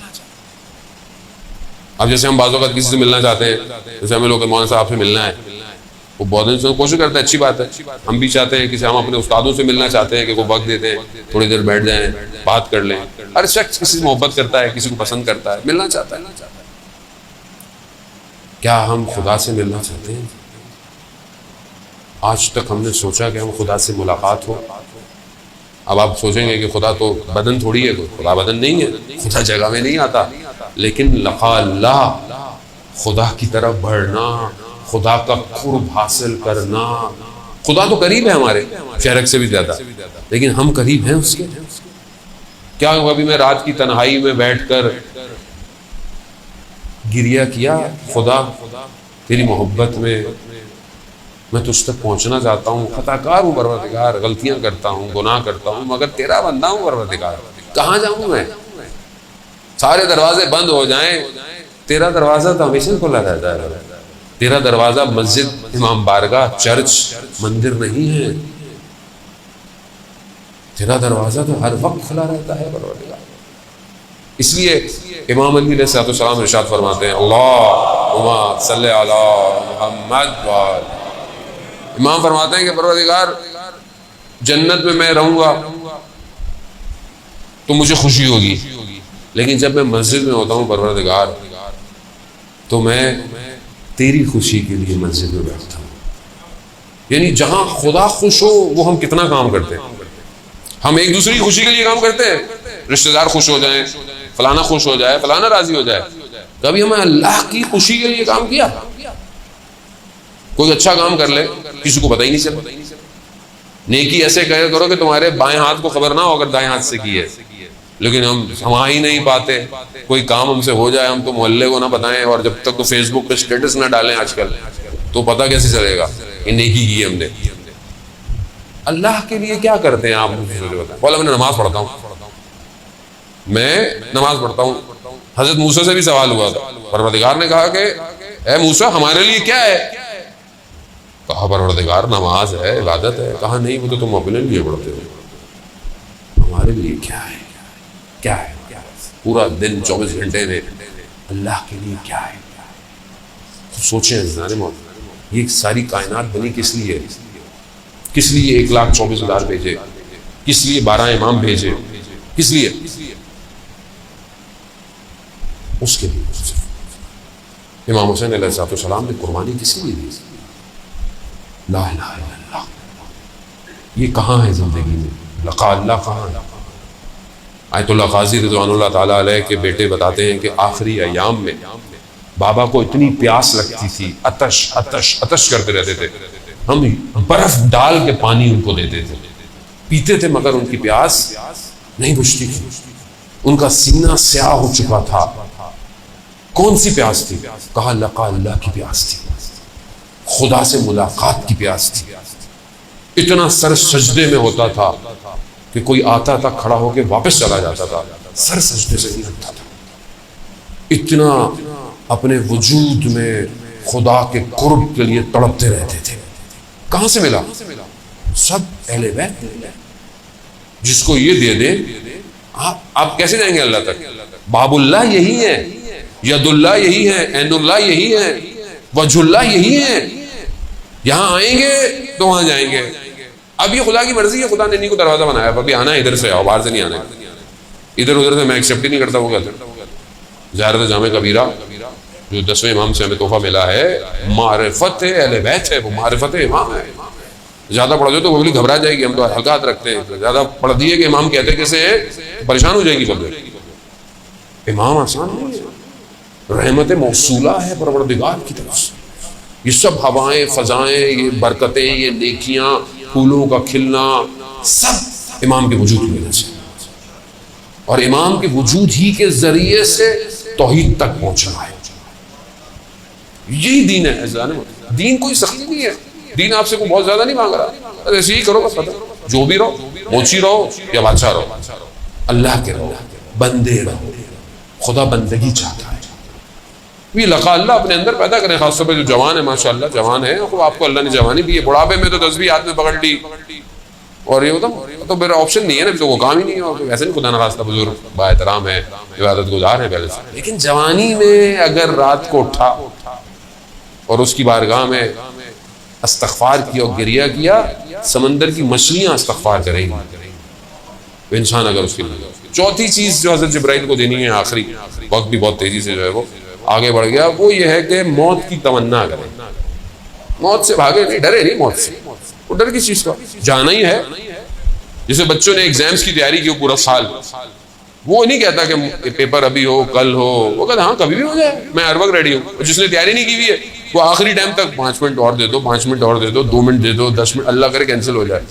اب جیسے ہم بعض اوقات کسی سے ملنا چاہتے ہیں، جیسے ہمیں لوگ مولانا صاحب سے ملنا ہے، وہ بہت دن سے کوشش کرتا ہے، اچھی بات ہے، ہم بھی چاہتے ہیں کسی، ہم اپنے استادوں سے ملنا چاہتے ہیں کہ وہ وقت دیتے ہیں، تھوڑی دیر بیٹھ جائیں، بات کر لیں۔ ہر شخص کسی سے محبت کرتا ہے، کسی کو پسند کرتا ہے، ملنا چاہتا ہے۔ کیا ہم خدا سے ملنا چاہتے ہیں؟ آج تک ہم نے سوچا کہ ہم خدا سے ملاقات ہو؟ اب آپ سوچیں گے کہ خدا تو بدن تھوڑی ہے، خدا بدن نہیں ہے، خدا جگہ میں نہیں آتا، لیکن لقاء اللہ، خدا کی طرف بڑھنا، خدا کا قرب حاصل کرنا۔ خدا تو قریب ہے ہمارے شہرک سے بھی زیادہ، لیکن ہم قریب ہیں اس کے؟ کیا کبھی میں رات کی تنہائی میں بیٹھ کر گریہ کیا، خدا تیری محبت میں تجھ تک پہنچنا چاہتا ہوں، خطا کار ہوں پروردگار، غلطیاں کرتا ہوں، گناہ کرتا ہوں، مگر تیرا بندہ ہوں پروردگار، کہاں جاؤں میں؟ سارے دروازے بند ہو جائیں، تیرا دروازہ تو ہمیشہ کھلا رہتا ہے۔ تیرا دروازہ مسجد، امام بارگاہ، چرچ، مندر نہیں ہے، تیرا دروازہ تو ہر وقت کھلا رہتا ہے پروردگار۔ اس لیے امام علی علیہ السلام ارشاد فرماتے ہیں اللہم صلی علی محمد وآل۔ امام فرماتے ہیں کہ پروردگار جنت میں رہوں گا تو مجھے خوشی ہوگی، لیکن جب میں مسجد میں ہوتا ہوں پروردگار تو میں تیری خوشی کے لیے مسجد میں بیٹھتا ہوں۔ یعنی جہاں خدا خوش ہو وہ ہم کتنا کام کرتے ہیں، ہم ایک دوسری کی خوشی کے لیے کام کرتے ہیں، رشتہ دار خوش ہو جائیں، فلانا خوش ہو جائے، فلانا راضی ہو جائے، کبھی ہمیں اللہ کی خوشی کے لیے کام کیا؟ کوئی اچھا کام کر لے کسی کو پتہ ہی نہیں چلتا، نیکی ایسے کرو کہ تمہارے بائیں ہاتھ کو خبر نہ ہو اگر دائیں ہاتھ سے کی ہے، لیکن ہم آ ہی نہیں پاتے۔ کوئی کام ہم سے ہو جائے ہم تو محلے کو نہ بتائیں، اور جب تک تو فیس بک پہ اسٹیٹس نہ ڈالیں آج کل تو پتہ کیسے چلے گا کہ نیکی کی ہم نے؟ اللہ کے لیے کیا کرتے ہیں آپ مجھے بتائیں؟ بولا میں نماز پڑھتا ہوں، میں نماز پڑھتا ہوں۔ حضرت موسیٰ سے بھی سوال ہوا تھا، پروردگار نے کہا کہ اے موسیٰ ہمارے لیے کیا ہے؟ کہا پروردگار نماز ہے، عبادت ہے۔ کہا نہیں وہ تو تم اپنے لیے پڑھتے ہو، ہمارے لیے کیا ہے؟ کیا ہے پورا دن 24 گھنٹے میں اللہ کے لیے کیا ہے؟ سوچیں عزیزان موت، یہ ساری کائنات بنی کس لیے؟ کس لیے 1,24,000 بھیجے؟ کس لیے 12 امام بھیجے؟ کس لیے؟ اس کے لیے امام حسین علیہ السلام نے قربانی کس لیے دی؟ لا الہ الا اللہ۔ یہ کہاں ہے زندگی میں؟ لقاء اللہ کہاں ہے؟ آیت اللہ قاضی رضوان اللہ تعالیٰ علیہ کے بیٹے بتاتے ہیں کہ آخری ایام میں بابا کو اتنی پیاس لگتی تھی، عطش عطش عطش کرتے رہتے تھے، ہم برف ڈال کے پانی ان کو دیتے تھے، پیتے تھے، مگر ان کی پیاس نہیں بجھتی تھی، ان کا سینہ سیاہ ہو چکا تھا۔ کون سی پیاس تھی؟ کہا لقاء اللہ کی پیاس تھی، خدا سے ملاقات کی پیاس تھی۔ اتنا سر سجدے میں ہوتا تھا کہ کوئی آتا تھا کھڑا ہو کے واپس چلا جاتا تھا، سر سجدے سے نہیں ہٹتا تھا، اتنا اپنے وجود میں خدا کے قرب کے لیے تڑپتے رہتے تھے۔ کہاں سے ملا؟ سب اہل بیت، جس کو یہ دے دے آپ کیسے جائیں گے اللہ تک؟ باب اللہ یہی ہے، ید اللہ یہی ہے، عین اللہ یہی ہے، وجہ اللہ یہی ہے، یہاں آئیں گے تو وہاں جائیں گے۔ اب یہ خدا کی مرضی ہے، خدا نے انہیں کو دروازہ بنایا، ابھی آنا ہے ادھر سے آؤ، باہر سے نہیں آنا ہے، ادھر ادھر سے میں ایکسیپٹ ہی نہیں کرتا۔ وہ کہتے ہیں زیارت جامع کبیرہ جو 10ویں امام سے ہمیں تحفہ ملا ہے، معرفت اہل بیت ہے، وہ معرفت امام ہے۔ زیادہ پڑھ دو تو وہ بھی گھبرا جائے گی، ہم تو حلقات رکھتے ہیں، زیادہ پڑھ دیے کہ امام کہتے کیسے ہے، پریشان ہو جائے گی پبلک۔ امام آسان نہیں ہے، رحمت موصولہ ہے پروردگار کی طرف سے۔ یہ سب ہوائیں، فضائیں، یہ برکتیں، یہ نیکیاں، پھولوں کا کھلنا، سب امام کے وجود کی وجہ سے، اور امام کے وجود ہی کے ذریعے سے توحید تک پہنچنا ہے۔ یہی دین ہے۔ دین کوئی سختی نہیں ہے، دین آپ سے کوئی بہت زیادہ نہیں مانگ رہا، ایسے ہی کرو بس، پتہ جو بھی رہو، موچی رہو یا بادشاہ رہو، اللہ کے رہو، بندے رہو، خدا بندگی چاہتا ہے۔ یہ لقاء اللہ اپنے اندر پیدا کریں، خاص طور پہ جو جوان ہے، ماشاءاللہ جوان ہے، آپ کو اللہ نے جوانی دی ہے، بڑھاپے میں تو تسبیح ہاتھ میں پکڑ لی اور یہ تو میرا آپشن نہیں ہے نا، تو وہ کام ہی نہیں ہے، ویسے نہیں خدا نخواستہ بزرگ با احترام ہے، عبادت گزار ہے پہلے سے، لیکن جوانی میں اگر رات کو اٹھا اور اس کی بارگاہ میں استغفار کیا اور گریہ کیا، سمندر کی مچھلیاں استغفار کریں گی انسان اگر اس کی۔ چوتھی چیز جو حضرت جبرائیل کو دینی ہے، آخری وقت بھی بہت تیزی سے جو ہے وہ آگے بڑھ گیا، وہ یہ ہے کہ موت کی تمنا کریں، موت سے بھاگے نہیں، ڈرے نہیں موت سے۔ وہ ڈر کس چیز کا؟ جانا ہی ہے۔ جیسے بچوں نے ایگزامز کی تیاری کی پورا سال، وہ نہیں کہتا کہ پیپر ابھی ہو کل ہو، وہ کہتا ہاں کبھی بھی ہو جائے، میں ہر وقت ریڈی ہوں۔ جس نے تیاری نہیں کی ہوئی ہے وہ آخری ٹائم تک 5 منٹ اور دے دو، 5 منٹ اور دے دو، 2 منٹ دے دو، 10 منٹ، اللہ کرے کینسل ہو جائے۔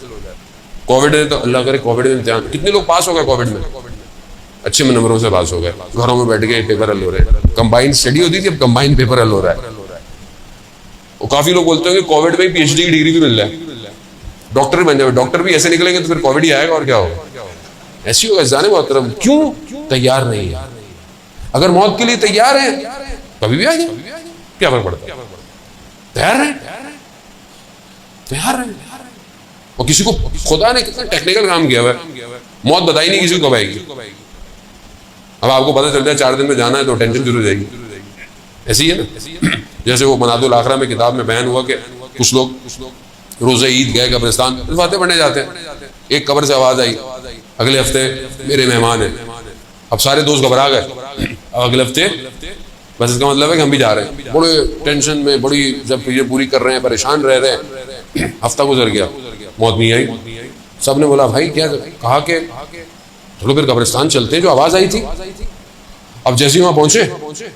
کووڈ ہے تو اللہ کرے کووڈ میں امتحان، کتنے لوگ پاس ہو گئے کووڈ میں؟ اچھے نمبروں سے پاس ہو گئے، گھروں میں بیٹھ کے پیپر حل ہو رہے ہیں۔ کمبائن اسٹڈی ہوتی تھی، اب کمبائن پیپر حل ہو رہا ہے۔ وہ کافی لوگ بولتے ہیں کہ کووڈ میں پی ایچ ڈی کی ڈگری بھی مل رہا ہے، ڈاکٹر بھی بن جائے، ڈاکٹر بھی ایسے نکلیں گے تو پھر کووڈ ہی آئے گا اور کیا ہوگا، ایسی ہوگا۔ جانے محترم کیوں تیار نہیں ہے؟ اگر موت کے لیے تیار ہے کبھی بھی آ جائے، کیا فرق پڑتا ہے؟ تیار رہیں، تیار رہیں۔ اور کسی کو خدا نے کتنا ٹیکنیکل کام کیا ہوا ہے، موت بتائی نہیں کسی کو کب آئے گی۔ اب آپ کو پتہ چلتا ہے 4 دن میں جانا ہے تو ٹینشن شروع ہو جائے گی، ایسی ہے نا۔ جیسے وہ مناد الاخرہ میں کتاب میں بیان ہوا کہ کچھ لوگ روزہ عید گئے قبرستان، فاتحہ پڑھنے جاتے ہیں، ایک قبر سے آواز آئی اگلے ہفتے میرے مہمان ہیں۔ اب سارے دوست گھبرا گئے، اب اگلے ہفتے بس، اس کا مطلب ہے کہ ہم بھی جا رہے ہیں، بڑے ٹینشن میں، بڑی جب یہ پوری کر رہے ہیں، پریشان رہ رہے ہیں۔ ہفتہ گزر گیا، موت نہیں آئی۔ سب نے بولا بھائی کیا؟ کہا کہ چلو پھر قبرستان چلتے ہیں، جو آواز آئی تھی۔ اب جیسے ہی وہاں پہنچے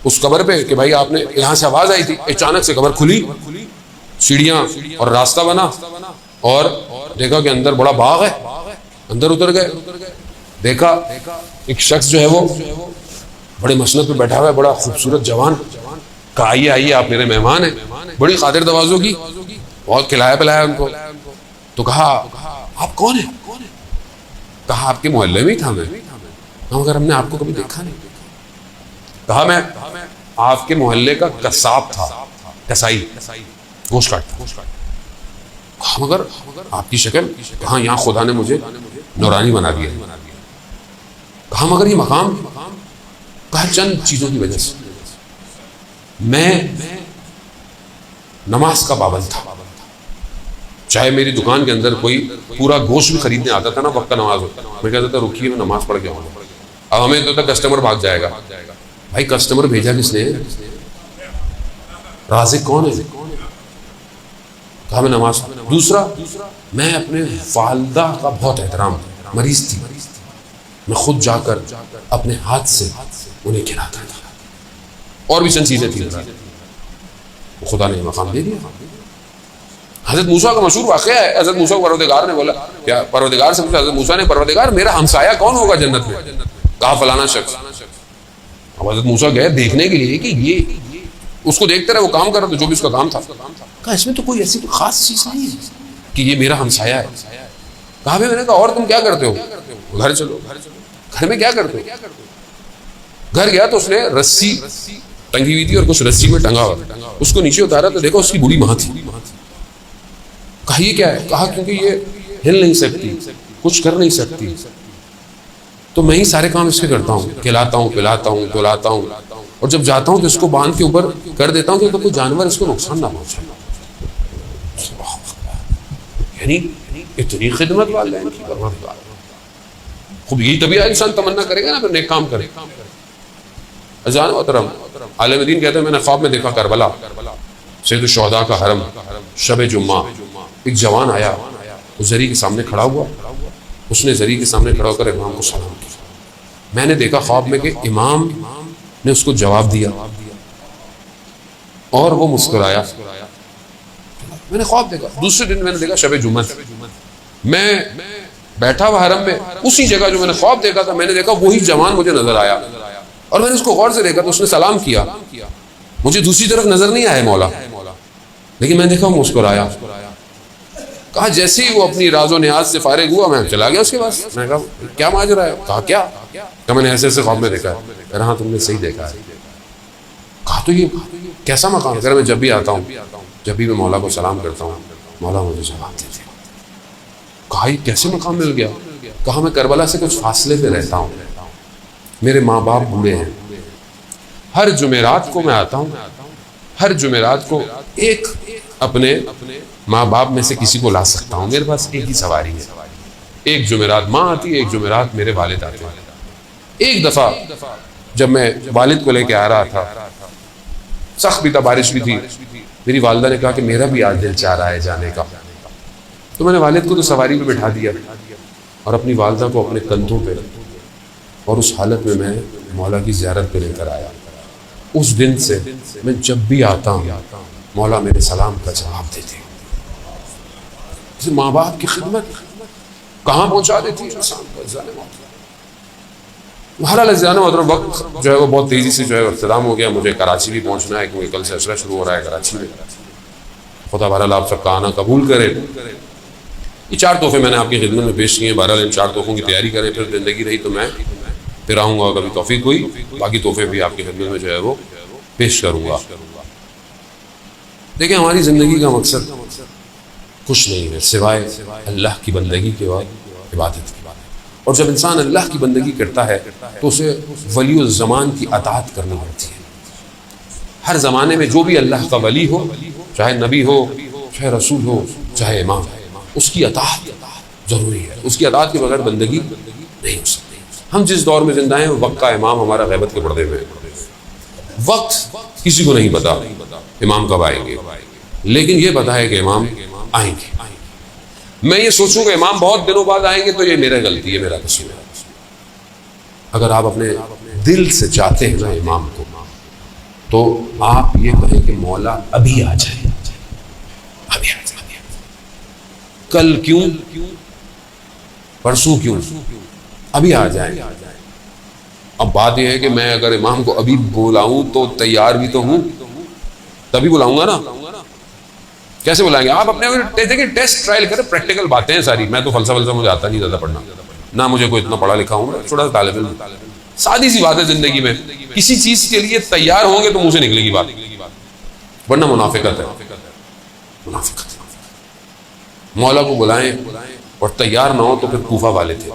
اس قبر پہ کہ بھائی آپ نے یہاں سے آواز آئی تھی، اچانک سے قبر کھلی، سیڑھیاں اور راستہ بنا، اور دیکھا کہ اندر بڑا باغ ہے، اندر اتر گئے، دیکھا ایک شخص جو ہے وہ بڑے مسند پہ بیٹھا ہوا ہے، بڑا خوبصورت جوان، کہا آئیے آئیے آپ میرے مہمان ہیں، بڑی خاطر توازو کی، بہت کھلایا پلایا ان کو۔ تو کہا آپ کون ہیں؟ کہا آپ کے محلے میں ہی تھا میں، مگر ہم نے آپ کو کبھی دیکھا نہیں۔ کہا میں آپ کے محلے کا قصاب تھا، کسائی، گوشت کاٹتا۔ مگر آپ کی شکل، کہاں یہاں خدا نے مجھے نورانی بنا دیا۔ کہا مگر یہ مقام، کہا چند چیزوں کی وجہ سے، میں نماز کا پابند تھا، چاہے میری دکان کے اندر کوئی پورا گوشت بھی خریدنے آتا تھا نا، وقت کا نماز ہوتا، میں کہتا تھا رکیے میں نماز پڑھ کے آؤں گا۔ اب ہمیں تو تک کسٹمر بھاگ جائے گا، بھائی کسٹمر بھیجا کس نے؟ رازق کون ہے؟ کہا میں نماز۔ دوسرا، میں اپنے والدہ کا بہت احترام، مریض تھی، میں خود جا کر اپنے ہاتھ سے انہیں کھلاتا تھا۔ اور بھی چند چیزیں تھیں، خدا نے مقام دے دیا۔ حضرت موسیٰ کا مشہور واقعہ ہے، حضرت موسیٰ کو پروردگار نے بولا، کیا پروردگار سے پوچھا حضرت موسیٰ نے، پروردگار میرا ہمسایہ کون ہوگا جنت میں؟ کہا فلانا شخص۔ اب حضرت موسیٰ گئے دیکھنے کے لیے کہ یہ اس کو دیکھتے رہے، وہ کام کر رہا تھا جو بھی اس کا کام تھا۔ کہا اس میں تو کوئی ایسی خاص چیز نہیں ہے کہ یہ میرا ہمسایہ ہے۔ کہا میں نے کہا اور تم کیا کرتے ہو؟ گھر چلو۔ گھر میں کیا کرتے ہو؟ گھر گیا تو اس نے رسی ٹنگی ہوئی تھی اور کچھ رسی میں ٹنگا ہوا، اس کو نیچے اتارا تو دیکھا اس کی بوڑھی ماں تھی۔ کہا یہ کیا ہے؟ کہا کیونکہ یہ ہل نہیں سکتی، کچھ کر نہیں سکتی، تو میں ہی سارے کام اس کے کرتا ہوں، کھلاتا ہوں، پلاتا ہوں، دلاتا ہوں، اور جب جاتا ہوں تو اس کو باندھ کے اوپر کر دیتا ہوں کہ کوئی جانور اس کو نقصان نہ پہنچے۔ یعنی اتنی خدمت والے ہیں کہ خوب یہی طبیعہ انسان تمنا کرے گا نا پھر نیک کام کرے۔ اذان محترم عالم دین کہتے ہیں میں نے خواب میں دیکھا کربلا، سید الشہداء کا حرم، شب جمعہ، ایک جوان آیا، اس زری کے سامنے کھڑا ہوا، اس نے زری کے سامنے کھڑا ہو کر امام کو سلام کیا۔ میں نے دیکھا خواب میں کہ امام نے اس کو جواب دیا اور وہ مسکرایا۔ میں نے خواب دیکھا، دوسرے دن میں نے دیکھا شب جمعہ، میں بیٹھا ہوا حرم میں، اسی جگہ جو میں نے خواب دیکھا تھا میں نے دیکھا وہی جوان مجھے نظر آیا، اور میں نے اس کو غور سے دیکھا تو اس نے سلام کیا، مجھے دوسری طرف نظر نہیں آیا مولا، لیکن میں نے دیکھا وہ مسکرایا۔ کہا جیسے ہی وہ اپنی راز و نیاز سے فارغ ہوا میں چلا گیا اس کے پاس۔ میں نے کہا کیا ماجرا ہے؟ کہا کیا؟ کہ میں نے ایسے ایسے خواب میں دیکھا ہے۔ کہا ہاں تم نے صحیح دیکھا ہے۔ کہا تو یہ کیسا مقام ہے؟ میں جب بھی آتا ہوں، جب بھی میں مولا کو سلام کرتا ہوں مولا مجھے جواب دیتے ہیں۔ کہا یہ کیسے مقام مل گیا؟ کہا میں کربلا سے کچھ فاصلے پہ رہتا ہوں، میرے ماں باپ بوڑھے ہیں، ہر جمعرات کو میں آتا ہوں، ہر جمعرات کو ایک اپنے ماں باپ میں سے کسی کو لا سکتا ہوں، میرے پاس ایک ہی سواری ہے، ایک جمعرات ماں آتی ہے، ایک جمعرات میرے والد آتے ہیں۔ ایک دفعہ جب میں والد کو لے کے آ رہا تھا، سخت بھی تھا، بارش بھی تھی، میری والدہ نے کہا کہ میرا بھی آج دل چاہ رہا ہے جانے کا، تو میں نے والد کو تو سواری پہ بٹھا دیا اور اپنی والدہ کو اپنے کندھوں پہ، اور اس حالت میں مولا کی زیارت پہ لے کر آیا۔ اس دن سے میں جب بھی آتا ہوں مولا میرے سلام کا جواب دیتے ہیں۔ ماں باپ کی خدمت کہاں پہنچا دیتی ہے انسان کو۔ بہرحال جانا محترم وقت جو ہے وہ بہت تیزی سے جو ہے اختتام ہو گیا، مجھے کراچی بھی پہنچنا ہے کیونکہ کل سے عشرہ شروع ہو رہا ہے کراچی میں۔ خدا بہرحال آپ سب کا آنا قبول کرے۔ یہ 4 تحفے میں نے آپ کی خدمت میں پیش کیے ہیں، بہرحال ان 4 تحفوں کی تیاری کریں، پھر زندگی رہی تو میں پھر آؤں گا، کبھی توفیق ہوئی باقی تحفے بھی آپ کی خدمت میں جو ہے وہ پیش کروں گا۔ دیکھیں ہماری زندگی کا مقصد کچھ نہیں ہے سوائے اللہ کی بندگی کے بعد عبادت کی، اور جب انسان اللہ کی بندگی کرتا ہے تو اسے ولی الزمان کی اطاعت کرنی پڑتی ہے۔ ہر زمانے میں جو بھی اللہ کا ولی ہو، چاہے نبی ہو، چاہے رسول ہو، چاہے امام، اس کی اطاعت ضروری ہے، اس کی اطاعت کے بغیر بندگی نہیں ہو سکتی۔ ہم جس دور میں زندہ ہیں وقت کا امام ہمارا غیبت کے پردے میں ہے، وقت کسی کو نہیں پتا امام کب آئیں گے، لیکن یہ پتا ہے کہ امام آئیں گے۔ میں یہ سوچوں کہ امام بہت دنوں بعد آئیں گے تو یہ میرا غلطی ہے، میرا قصور ہے۔ اگر آپ اپنے دل سے چاہتے ہیں نا امام کو تو آپ یہ کہیں کہ مولا ابھی آ جائے، ابھی آ جائے، کل کیوں، پرسوں کیوں، ابھی آ جائیں۔ اب بات یہ ہے کہ میں اگر امام کو ابھی بلاؤں تو تیار بھی تو ہوں، تبھی بلاؤں گا نا۔ کیسے بلائیں گے؟ آپ اپنے دیکھیں ٹیسٹ ٹرائل کریں، پریکٹیکل باتیں ہیں ساری۔ میں تو فلسفہ مجھے آتا نہیں زیادہ پڑھنا، نہ مجھے کوئی اتنا پڑھا لکھا ہوں، میں چھوٹا سا طالب علم۔ سادی سی بات ہے زندگی میں، کسی چیز کے لیے تیار ہوں گے تو منہ سے نکلے گی بات، ورنہ منافقت ہے، منافقت۔ مولا کو بلائیں اور تیار نہ ہو تو پھر کوفہ والے تھے،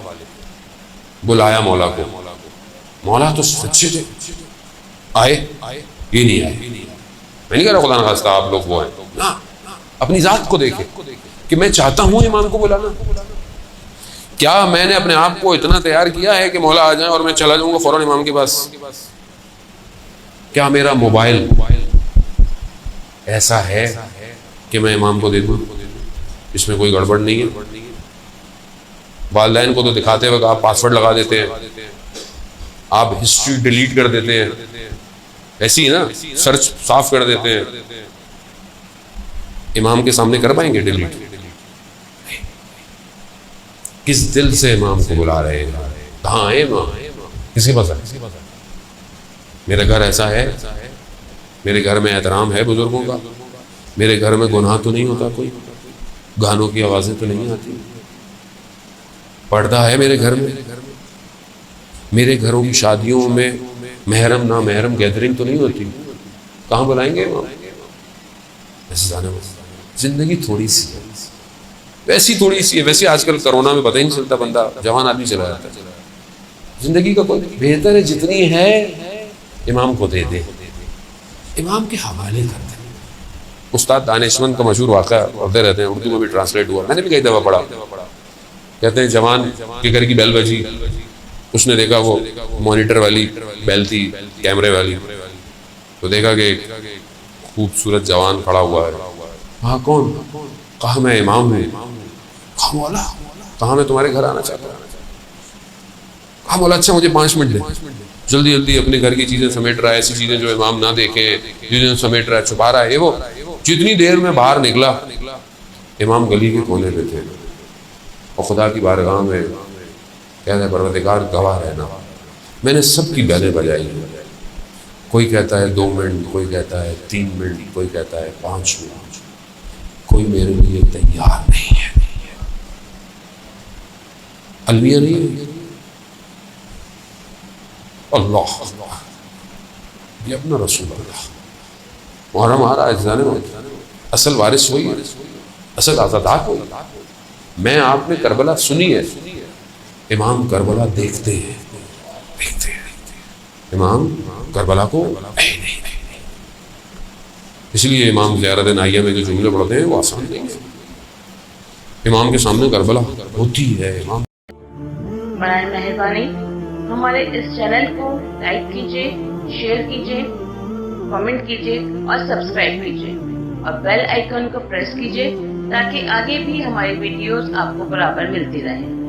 بلایا مولا کو، مولا تو سچے تھے، آئے، یہ نہیں آئے۔ میں نہیں کہہ رہا خدا نخواستہ آپ لوگ وہ ہیں، نا، اپنی ذات کو دیکھیں کہ میں چاہتا ہوں امام کو بلانا، کیا میں نے اپنے آپ کو اتنا تیار کیا ہے کہ مولا آ جائیں اور میں چلا جاؤں گا فوراً امام کے پاس؟ کیا میرا موبائل ایسا ہے کہ میں امام کو دے دوں؟ اس میں کوئی گڑبڑ نہیں ہے۔ والدین کو تو دکھاتے وقت آپ پاسورڈ لگا دیتے ہیں، آپ ہسٹری ڈیلیٹ کر دیتے ہیں، ایسی نا سرچ صاف کر دیتے ہیں، امام کے سامنے کر پائیں گے ڈیلیٹ؟ کس دل سے امام کو بلا رہے ہیں؟ کہاں ہے امام؟ کسی پاس ہے؟ میرا گھر ایسا ہے، میرے گھر میں احترام ہے بزرگوں کا، میرے گھر میں گناہ تو نہیں ہوتا، کوئی گانوں کی آوازیں تو نہیں آتی، پردہ ہے میرے گھر میں، میرے گھروں کی شادیوں میں محرم نا محرم گیدرنگ تو نہیں ہوتی، کہاں بلائیں گے امام؟ زندگی تھوڑی سی ہے، ویسی تھوڑی سی ہے، ویسے آج کل کرونا میں پتہ ہی نہیں چلتا، بندہ جوان آدمی چلا جاتا ہے، زندگی کا کوئی بہتر ہے جتنی ہے امام کو دے دے، امام کے حوالے کر دیں۔ استاد دانشمند کا مشہور واقعہ پڑھتے رہتے ہیں، اردو میں بھی ٹرانسلیٹ ہوا، میں نے بھی کئی دفعہ پڑھا، کہتے ہیں جوان کے گھر کی بیل بجی، اس نے دیکھا وہ مانیٹر والی بیل تھی، کیمرے والی، تو دیکھا کہ ایک خوبصورت جوان کھڑا ہوا ہے، کہا کون؟ کہا میں امام ہوں، کہا مولا، کہا میں تمہارے گھر آنا چاہتا ہوں، کہا مولا اچھا مجھے 5 منٹ دیں، جلدی جلدی اپنے گھر کی چیزیں سمیٹ رہا ہے، ایسی چیزیں جو امام نہ دیکھیں، چیزیں سمیٹ رہا ہے، چھپا رہا ہے، یہ وہ جتنی دیر میں باہر نکلا امام گلی کے کونے پہ تھے، اور خدا کی بارگاہ میں کہتا ہے پروردگار گواہ رہنا، میں نے سب کی بیلیں بجائی ہیں، کوئی کہتا ہے 2 منٹ، کوئی کہتا ہے 3 منٹ، کوئی کہتا ہے 5 منٹ، کوئی میرے لیے تیار نہیں ہے، المیہ نہیں ہے، اللہ یہ اپنا رسول اللہ محرم آ رہا ہے، جانے میں اصل وارث وہی ہے، اصل آزادات وہی، میں آپ نے کربلا سنی ہے، امام کربلا دیکھتے ہیں، دیکھتے ہیں، امام کربلا کو نہیں، اس لیے امام زیارت نائیہ میں جو جملے پڑھتے ہیں وہ آسان نہیں ہے، امام کے سامنے کربلا ہوتی ہے، امام برائے مہربانی ہمارے اس چینل کو لائک کیجیے، شیئر کیجیے، کمنٹ کیجیے اور سبسکرائب کیجیے اور بیل آئیکن کو پریس کیجیے تاکہ آگے بھی ہماری ویڈیوز آپ کو برابر ملتی رہیں۔